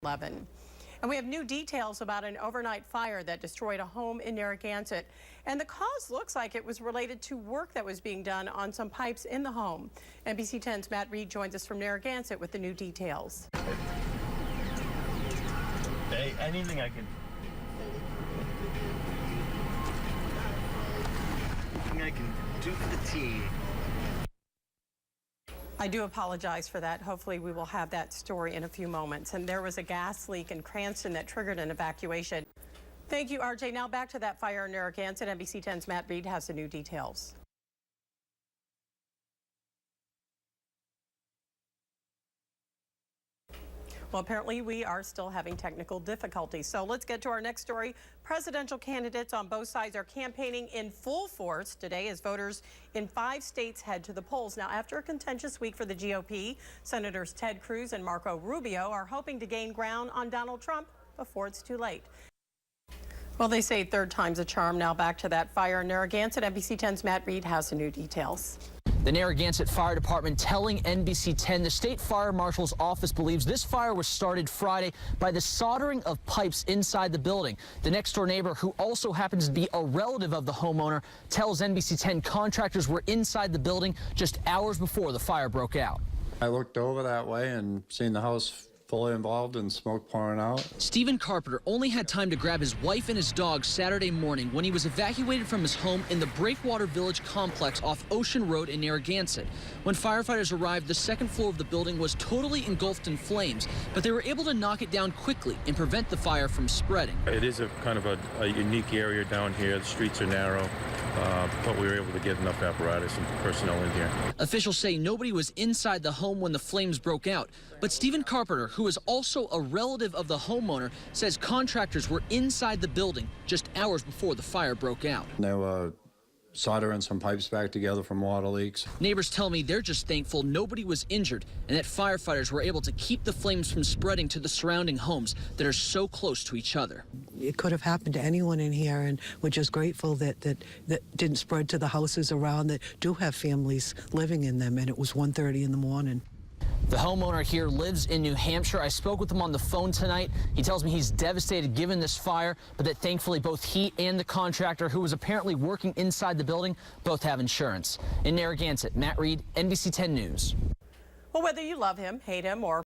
11. And we have new details about an overnight fire that destroyed a home in Narragansett. And the cause looks like it was related to work that was being done on some pipes in the home. NBC 10's Matt Reed joins us from Narragansett with the new details. Hey, anything I can do for the team. I do apologize for that. Hopefully we will have that story in a few moments. And there was a gas leak in Cranston that triggered an evacuation. Thank you, RJ. Now back to that fire in Narragansett. NBC 10's Matt Reed has the new details. Well, apparently we are still having technical difficulties. So let's get to our next story. Presidential candidates on both sides are campaigning in full force today as voters in 5 states head to the polls. Now, after a contentious week for the GOP, Senators Ted Cruz and Marco Rubio are hoping to gain ground on Donald Trump before it's too late. Well, they say third time's a charm. Now back to that fire in Narragansett. NBC 10's Matt Reed has the new details. The Narragansett Fire Department telling NBC 10 the state fire marshal's office believes this fire was started Friday by the soldering of pipes inside the building. The next door neighbor, who also happens to be a relative of the homeowner, tells NBC 10 contractors were inside the building just hours before the fire broke out. I looked over that way and seen the house fully involved and smoke pouring out. Stephen Carpenter only had time to grab his wife and his dog Saturday morning when he was evacuated from his home in the Breakwater Village complex off Ocean Road in Narragansett. When firefighters arrived, the second floor of the building was totally engulfed in flames, but they were able to knock it down quickly and prevent the fire from spreading. It is a kind of a unique area down here. The streets are narrow, but we were able to get enough apparatus and personnel in here. Officials say nobody was inside the home when the flames broke out, but Stephen Carpenter, who is also a relative of the homeowner, says contractors were inside the building just hours before the fire broke out. They were soldering some pipes back together from water leaks. Neighbors tell me they're just thankful nobody was injured and that firefighters were able to keep the flames from spreading to the surrounding homes that are so close to each other. It could have happened to anyone in here, and we're just grateful that didn't spread to the houses around that do have families living in them, and it was 1:30 in the morning. The homeowner here lives in New Hampshire. I spoke with him on the phone tonight. He tells me he's devastated given this fire, but that thankfully both he and the contractor, who was apparently working inside the building, both have insurance. In Narragansett, Matt Reed, NBC 10 News. Well, whether you love him, hate him, or